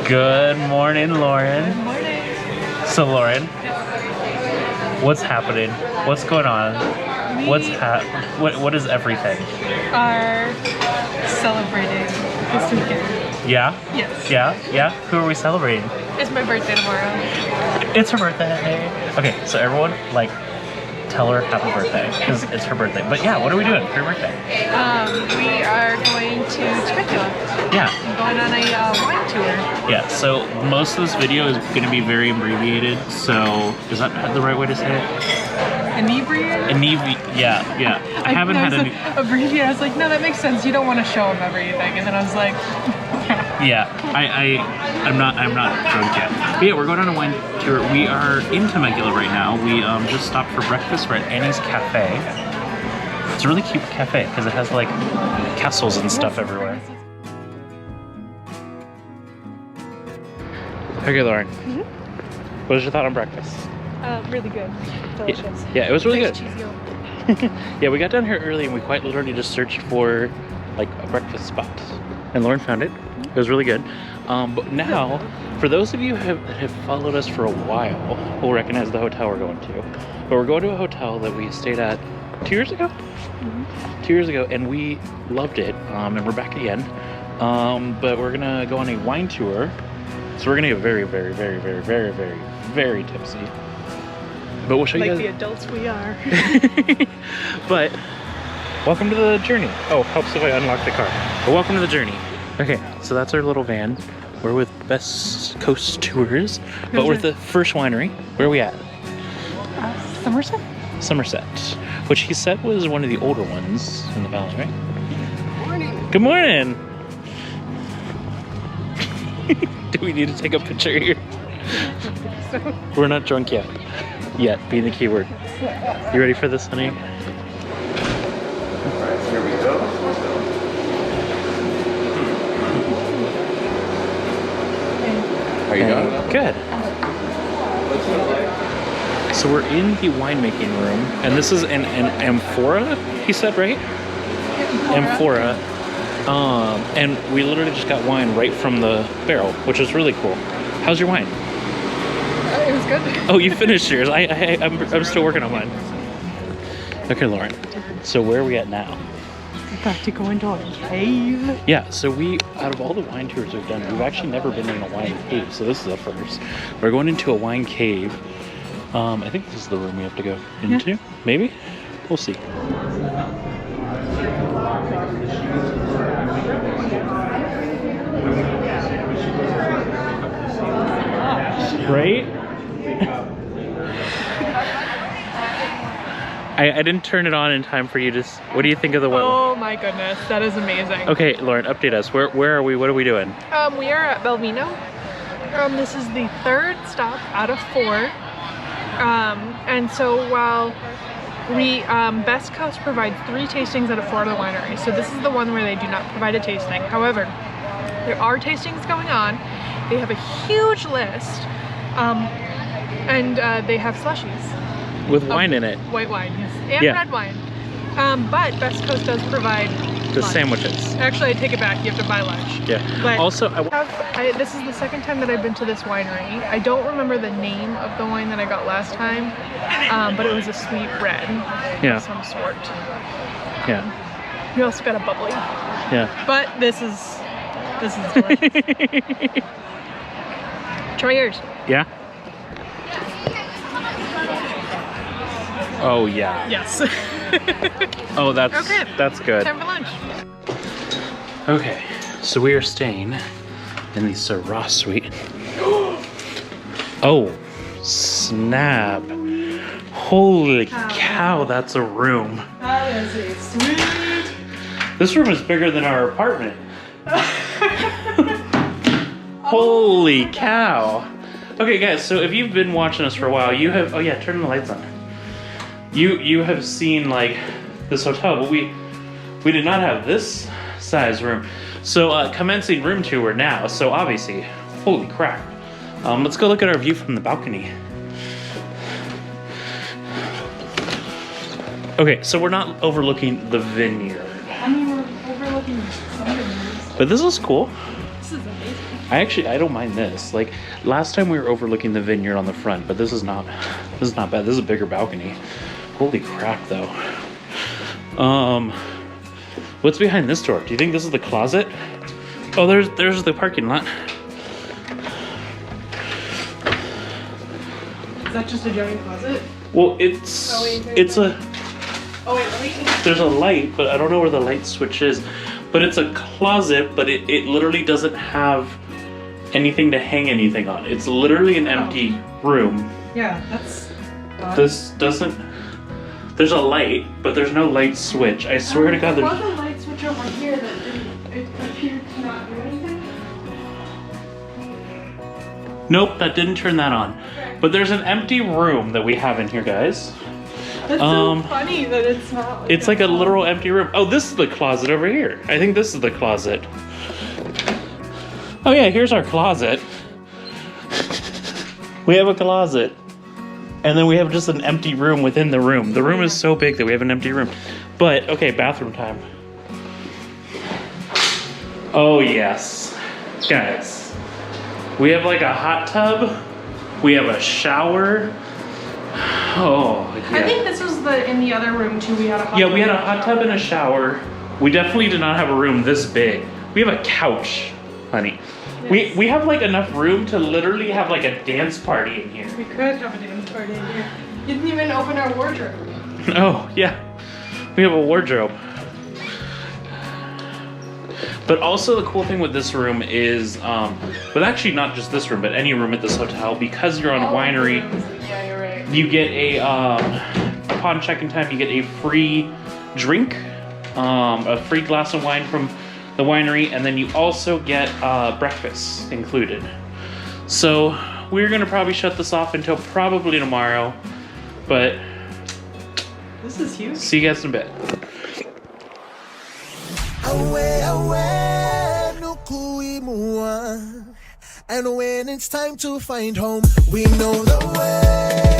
Good morning, Lauren. Good morning. So, Lauren, what's happening? What's going on? What is everything? Are celebrating this weekend. Yeah? Yes. Yeah? Who are we celebrating? It's my birthday tomorrow. It's her birthday. Okay, so everyone, like, tell her happy birthday, because it's her birthday. But yeah, what are we doing for your birthday? We are going to Temecula. Yeah. I'm going on a wine tour. Yeah, so most of this video is going to be very abbreviated, so is that the right way to say it? Inebriated? Yeah. I haven't had any... Abbreviated. I was like, no, that makes sense. You don't want to show them everything. And then I was like... Yeah, I'm not drunk yet. But yeah, we're going on a wine tour. We are in Temecula right now. We just stopped for breakfast. We're at Annie's Cafe. It's a really cute cafe because it has like castles and stuff everywhere. Okay, Lauren. Mm-hmm. What was your thought on breakfast? Really good. Delicious. Yeah, it was really good. Cheesy. Yeah, we got down here early and we quite literally just searched for like a breakfast spot. And Lauren found it. It was really good. But now, for those of you that have followed us for a while, will recognize the hotel we're going to. But we're going to a hotel that we stayed at 2 years ago? Mm-hmm. 2 years ago, and we loved it. And we're back again. But we're gonna go on a wine tour. So we're gonna get very, very, very, very, very, very, very tipsy. But we'll show you guys. Like the adults we are. But welcome to the journey. Oh, helps if I unlock the car. But welcome to the journey. Okay, so that's our little van. We're with Best Coast Tours, but we're at the first winery. Where are we at? Somerset? Somerset, which he said was one of the older ones in the valley, right? Good morning. Do we need to take a picture here? We're not drunk yet. Yet, being the key word. You ready for this, honey? Here we go. How you doing? Good. So we're in the winemaking room, and this is an amphora, he said, right? Amphora. And we literally just got wine right from the barrel, which is really cool. How's your wine? It was good. Oh, you finished yours. I'm still working on mine. Okay, Lauren. So where are we at now? Got to go into a cave. Yeah, so out of all the wine tours we've done, we've actually never been in a wine cave, so this is the first. We're going into a wine cave. I think this is the room we have to go into. Yeah. Maybe? We'll see. Right? I didn't turn it on in time for you to... What do you think of the weather? Oh my goodness, that is amazing. Okay, Lauren, update us. Where are we? What are we doing? We are at Belvino. This is the third stop out of 4. And so while we, Best Coast provides 3 tastings out of 4 of the wineries. So this is the one where they do not provide a tasting. However, there are tastings going on. They have a huge list. And they have slushies. With wine in it. White wine, yes. And red wine. But Best Coast does provide the lunch. Sandwiches. Actually, I take it back. You have to buy lunch. Yeah. But also, this is the second time that I've been to this winery. I don't remember the name of the wine that I got last time, but it was a sweet red of some sort. Yeah. You also got a bubbly. Yeah. But this is delicious. Try yours. Yeah. Oh yeah. Yes. Oh, that's good. Time for lunch. Okay, so we are staying in the Syrah suite. Oh, snap! Holy cow, that's a room. That is a sweet. This room is bigger than our apartment. Holy cow! Okay, guys. So if you've been watching us for a while, you have. Oh yeah, turn the lights on. You have seen like this hotel, but we did not have this size room. So commencing room tour now. So obviously, holy crap. Let's go look at our view from the balcony. Okay, so we're not overlooking the vineyard. I mean, we're overlooking some vineyards. But this is cool. This is amazing. I don't mind this. Like last time we were overlooking the vineyard on the front, but this is not bad. This is a bigger balcony. Holy crap though. What's behind this door? Do you think this is the closet? Oh, there's the parking lot. Is that just a giant closet? Well, it's a. Oh wait, let me. There's a light, but I don't know where the light switch is. But it's a closet, but it literally doesn't have anything to hang anything on. It's literally an empty room. Yeah, that's. This doesn't. There's a light, but there's no light switch. I swear to God, There there's. was a light switch over here that it appeared to not do anything. Nope, that didn't turn that on. Okay. But there's an empty room that we have in here, guys. That's so funny that it's not. It's like a literal empty room. Oh, this is the closet over here. I think this is the closet. Oh yeah, here's our closet. We have a closet. And then we have just an empty room within the room. The room is so big that we have an empty room. But, okay, bathroom time. Oh yes. Guys. We have like a hot tub. We have a shower. Oh, yeah. I think this was in the other room too. We had a hot Yeah, tub. we had a hot tub and a shower. We definitely did not have a room this big. We have a couch, honey. Yes. We have like enough room to literally have like a dance party in here. We could have a dance party in here. You didn't even open our wardrobe. Oh, yeah. We have a wardrobe. But also the cool thing with this room is, but actually not just this room, but any room at this hotel, because you're on a winery, Yeah, you're right. you get upon check-in time, you get a free drink, a free glass of wine from the winery, and then you also get breakfast included. So we're gonna probably shut this off until probably tomorrow, but This is huge. see you guys in a bit. And when it's time to find home, we know the way.